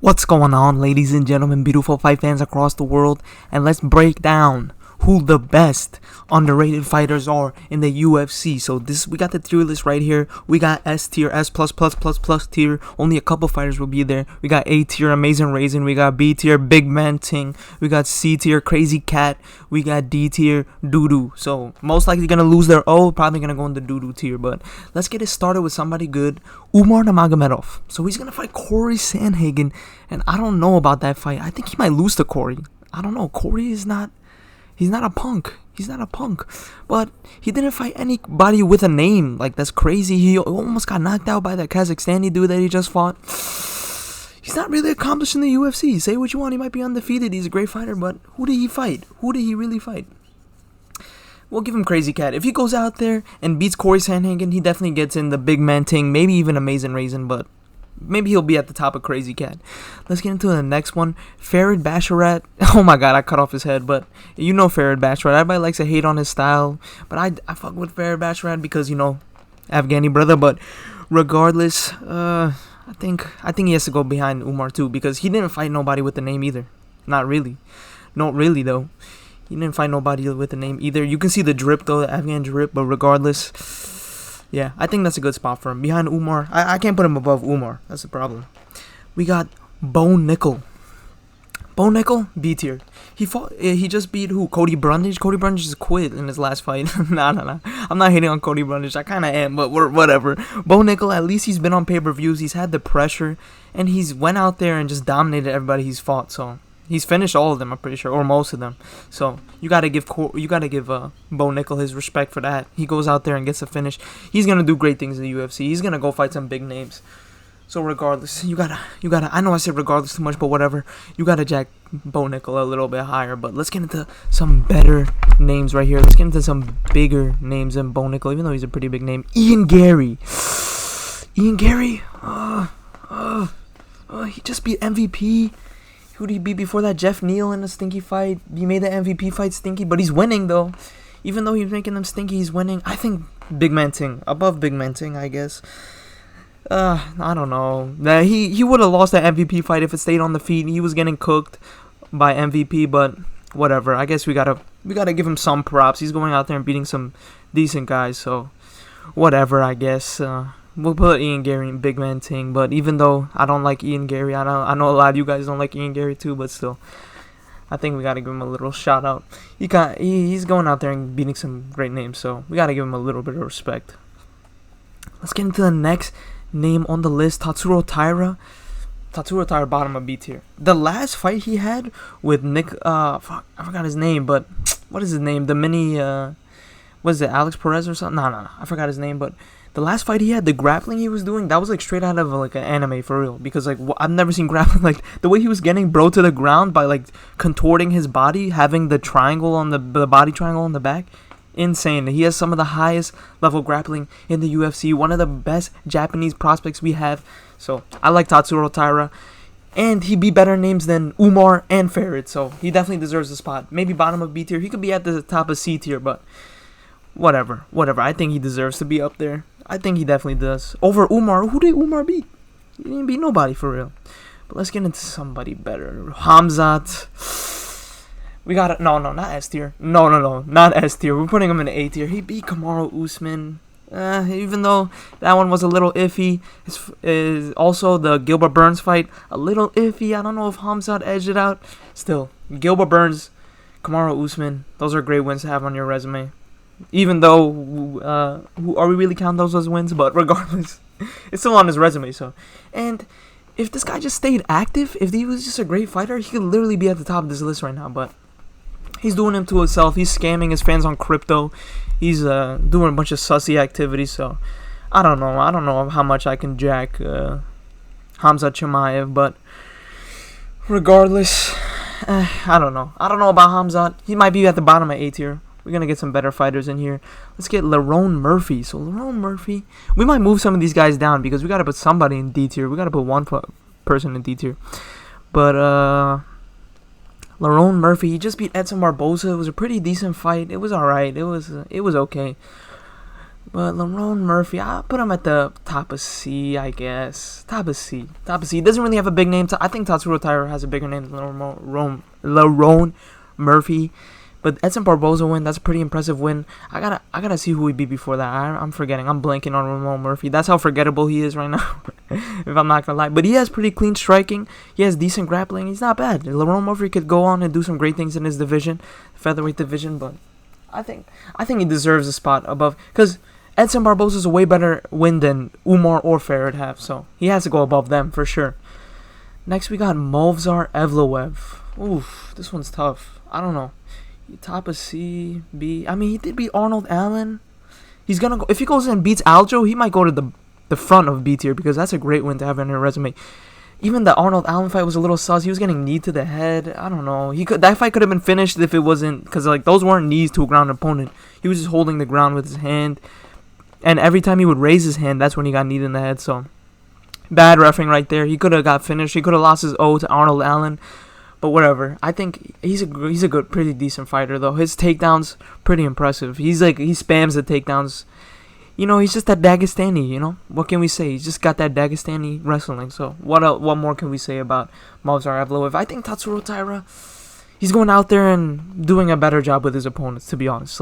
What's going on, ladies and gentlemen, beautiful fight fans across the world, and let's break down who the best underrated fighters are in the UFC. So we got the tier list right here. We got S tier, S plus plus plus plus tier. Only a couple fighters will be there. We got A tier, Amazing Raisin. We got B tier, Big Man Ting. We got C tier, Crazy Cat. We got D tier, Doodoo. So most likely gonna lose their O, probably gonna go in the Doodoo tier. But let's get it started with somebody good, Umar Nurmagomedov. So he's gonna fight Corey Sandhagen, and I don't know about that fight. I think he might lose to Corey. I don't know. Corey is not. He's not a punk. He's not a punk. But he didn't fight anybody with a name. Like, that's crazy. He almost got knocked out by that Kazakhstani dude that he just fought. He's not really accomplished in the UFC. Say what you want. He might be undefeated. He's a great fighter. But who did he fight? Who did he really fight? We'll give him Crazy Cat. If he goes out there and beats Corey Sandhagen, he definitely gets in the Big Man Ting. Maybe even Amazing Raisin. But maybe he'll be at the top of Crazy Cat. Let's get into the next one. Farid Basharat. Oh my god, I cut off his head. But you know Farid Basharat. Everybody likes to hate on his style. But I fuck with Farid Basharat because, you know, Afghani brother. But regardless, I think he has to go behind Umar too. Because he didn't fight nobody with the name either. Not really. Not really though. He didn't fight nobody with the name either. You can see the drip though, the Afghan drip. But regardless, yeah, I think that's a good spot for him. Behind Umar. I can't put him above Umar. That's the problem. We got Bo Nickel. Bo Nickel, B tier. He just beat who? Cody Brundage? Cody Brundage just quit in his last fight. Nah. I'm not hating on Cody Brundage. I kind of am, but whatever. Bo Nickel, at least he's been on pay-per-views. He's had the pressure, and he's went out there and just dominated everybody he's fought. So he's finished all of them, I'm pretty sure, or most of them. So you gotta give Bo Nickel his respect for that. He goes out there and gets a finish. He's gonna do great things in the UFC. He's gonna go fight some big names. So regardless, you gotta. I know I said regardless too much, but whatever. You gotta jack Bo Nickel a little bit higher. But let's get into some better names right here. Let's get into some bigger names than Bo Nickel, even though he's a pretty big name. Ian Gary. He just beat MVP. Who did he beat before that? Jeff Neal in a stinky fight. He made the MVP fight stinky, but he's winning though. Even though he's making them stinky, he's winning. I think Big Man Ting, above Big Man Ting, I guess. I don't know. He would have lost that MVP fight if it stayed on the feet. He was getting cooked by MVP, but whatever. I guess we gotta give him some props. He's going out there and beating some decent guys, so whatever. I guess. We'll put Ian Gary in Big Man Ting, but even though I don't like Ian Gary, I know a lot of you guys don't like Ian Gary too, but still, I think we gotta give him a little shout out. He's going out there and beating some great names, so we gotta give him a little bit of respect. Let's get into the next name on the list, Tatsuro Taira. Tatsuro Taira, bottom of B tier. The last fight he had with Nick, I forgot his name, but what is his name? The mini, what is it, Alex Perez or something? No, I forgot his name, but the last fight he had, the grappling he was doing, that was like straight out of like an anime for real. Because like I've never seen grappling like the way he was getting bro to the ground by like contorting his body, having the triangle on the body triangle on the back. Insane. He has some of the highest level grappling in the UFC. One of the best Japanese prospects we have. So I like Tatsuro Taira. And he beat better names than Umar and Farid. So he definitely deserves a spot. Maybe bottom of B tier. He could be at the top of C tier, but whatever. I think he deserves to be up there. I think he definitely does. Over Umar. Who did Umar beat? He didn't beat nobody for real. But let's get into somebody better. Hamzat. We got it. No, not S tier. No, not S tier. We're putting him in A tier. He beat Kamaru Usman. Even though that one was a little iffy. Is also the Gilbert Burns fight a little iffy. I don't know if Hamzat edged it out. Still, Gilbert Burns, Kamaru Usman. Those are great wins to have on your resume. Even though, are we really counting those as wins? But regardless, it's still on his resume. So, and if this guy just stayed active, if he was just a great fighter, he could literally be at the top of this list right now. But he's doing him to himself. He's scamming his fans on crypto. He's doing a bunch of sussy activities. So, I don't know how much I can jack Hamzat Chimaev. But regardless, I don't know. I don't know about Hamzat. He might be at the bottom of A tier. We're going to get some better fighters in here. Let's get Lerone Murphy. So, Lerone Murphy. We might move some of these guys down because we got to put somebody in D tier. We got to put one person in D tier. But, Lerone Murphy, he just beat Edson Barboza. It was a pretty decent fight. It was alright. It was okay. But Lerone Murphy, I'll put him at the top of C, I guess. Top of C. He doesn't really have a big name. I think Tatsuro Taira has a bigger name than Lerone Murphy. But Edson Barboza win, that's a pretty impressive win. I gotta see who he beat before that. I'm forgetting. I'm blanking on Lerone Murphy. That's how forgettable he is right now, if I'm not gonna lie. But he has pretty clean striking. He has decent grappling. He's not bad. Lerone Murphy could go on and do some great things in his division, featherweight division. But I think he deserves a spot above, because Edson Barboza is a way better win than Umar or Farad have, so he has to go above them for sure. Next we got Movsar Evloev. Oof, this one's tough. I don't know. Top of C, B. I mean, he did beat Arnold Allen. He's gonna go, if he goes and beats Aljo, he might go to the front of B tier, because that's a great win to have on your resume. Even the Arnold Allen fight was a little sus. He was getting knee to the head. I don't know. That fight could have been finished if it wasn't, because like those weren't knees to a ground opponent. He was just holding the ground with his hand. And every time he would raise his hand, that's when he got kneed in the head. So, bad reffing right there. He could have got finished. He could have lost his O to Arnold Allen. But whatever. I think he's a good, pretty decent fighter, though. His takedowns, pretty impressive. He spams the takedowns. You know, he's just that Dagestani, you know? What can we say? He's just got that Dagestani wrestling. So, what more can we say about Movsar Evloev? I think Tatsuro Taira, he's going out there and doing a better job with his opponents, to be honest.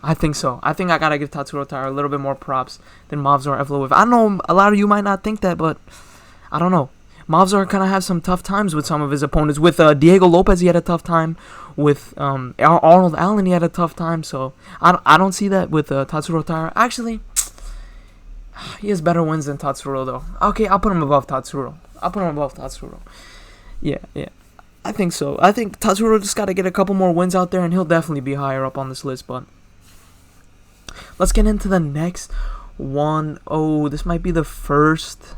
I think so. I think I gotta give Tatsuro Taira a little bit more props than Movsar Evloev. I know a lot of you might not think that, but I don't know. Movsar kind of has some tough times with some of his opponents. With Diego Lopez, he had a tough time. With Arnold Allen, he had a tough time. So I don't see that with Tatsuro Taira. Actually, he has better wins than Tatsuro, though. Okay, I'll put him above Tatsuro. Yeah. I think so. I think Tatsuro just got to get a couple more wins out there, and he'll definitely be higher up on this list. But let's get into the next one. Oh, this might be the first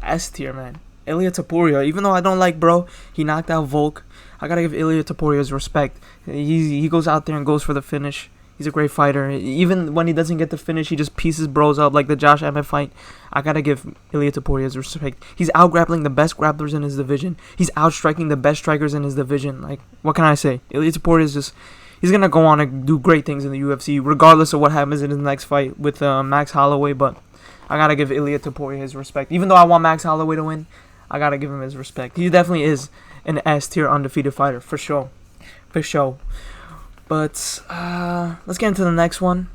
S tier, man. Ilia Topuria. Even though I don't like bro, he knocked out Volk. I gotta give Ilia Topuria his respect. He goes out there and goes for the finish. He's a great fighter. Even when he doesn't get the finish, he just pieces bros up like the Josh Emmett fight. I gotta give Ilia Topuria his respect. He's out-grappling the best grapplers in his division. He's out-striking the best strikers in his division. Like, what can I say? Ilia Topuria is just... He's going to go on and do great things in the UFC, regardless of what happens in his next fight with Max Holloway. But I got to give Ilia Topuria his respect. Even though I want Max Holloway to win, I got to give him his respect. He definitely is an S-tier undefeated fighter, for sure. But let's get into the next one.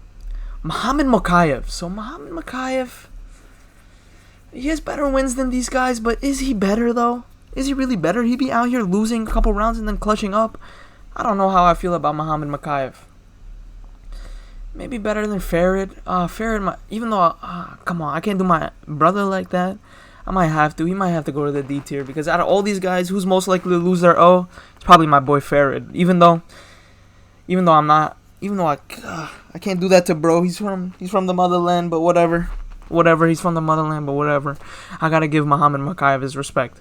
Muhammad Mokaev. So Muhammad Mokaev, he has better wins than these guys, but is he better, though? Is he really better? He be out here losing a couple rounds and then clutching up. I don't know how I feel about Muhammad Mokaev. Maybe better than Farad. Farad, even though, come on, I can't do my brother like that. I might have to. He might have to go to the D tier, because out of all these guys, who's most likely to lose their O? It's probably my boy Farad. Even though I can't do that to bro. He's from the motherland, but whatever. He's from the motherland, but whatever. I gotta give Muhammad Mokaev his respect.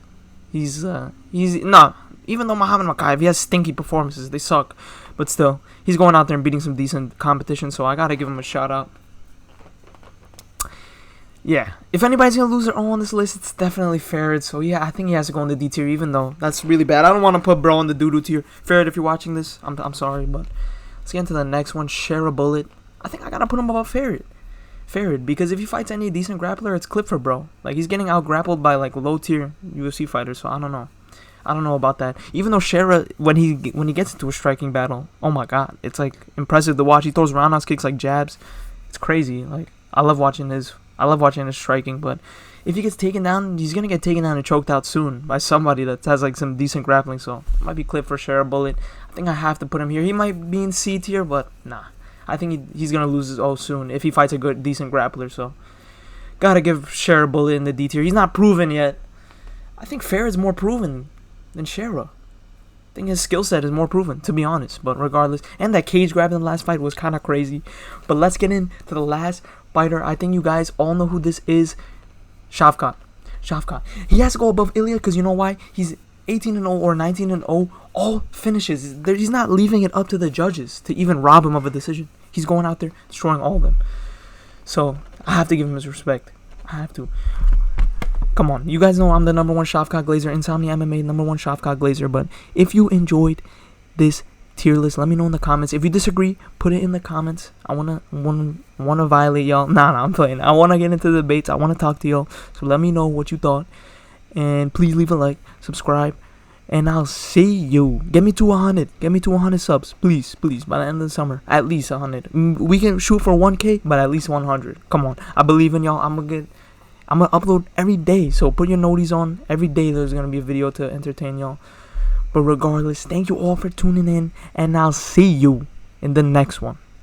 Even though Muhammad Mokaev, he has stinky performances, they suck, but still, he's going out there and beating some decent competition, so I gotta give him a shout out. Yeah, if anybody's gonna lose their own on this list, it's definitely Farad, so yeah, I think he has to go in the D tier, even though that's really bad. I don't want to put bro in the doo-doo tier. Farad, if you're watching this, I'm sorry, but let's get into the next one. Share a Bullet. I think I gotta put him above Farad, because if he fights any decent grappler, it's clip for bro. Like, he's getting out grappled by like low tier UFC fighters, so I don't know about that. Even though Shera, when he gets into a striking battle, oh my god, it's like impressive to watch. He throws roundhouse kicks like jabs. It's crazy. Like, I love watching his striking, but if he gets taken down, he's gonna get taken down and choked out soon by somebody that has like some decent grappling. So it might be clip for Shera Bullet. I think I have to put him here. He might be in C tier, but nah. I think he's gonna lose his O soon if he fights a good, decent grappler. So gotta give Shera Bullet in the D tier. He's not proven yet. I think Farad's more proven than Shera. I think his skill set is more proven, to be honest. But regardless, and that cage grab in the last fight was kind of crazy. But let's get into the last fighter. I think you guys all know who this is. Shavkat. He has to go above Ilia, because you know why? He's 18-0 or 19-0. All finishes. He's not leaving it up to the judges to even rob him of a decision. He's going out there destroying all of them. So I have to give him his respect. I have to. Come on, you guys know I'm the #1 Shavkat Glazer, Insomnia MMA #1 Shavkat Glazer. But if you enjoyed this tier list. Let me know in the comments. If you disagree, put it in the comments. I wanna violate y'all. Nah, I'm playing. I wanna get into the debates. I wanna talk to y'all. So let me know what you thought, and please leave a like, subscribe, and I'll see you. Get me to 100. Get me to 100 subs, please, by the end of the summer. At least 100. We can shoot for 1K, but at least 100. Come on, I believe in y'all. I'm gonna upload every day. So put your noties on. Every day there's gonna be a video to entertain y'all. But regardless, thank you all for tuning in, and I'll see you in the next one.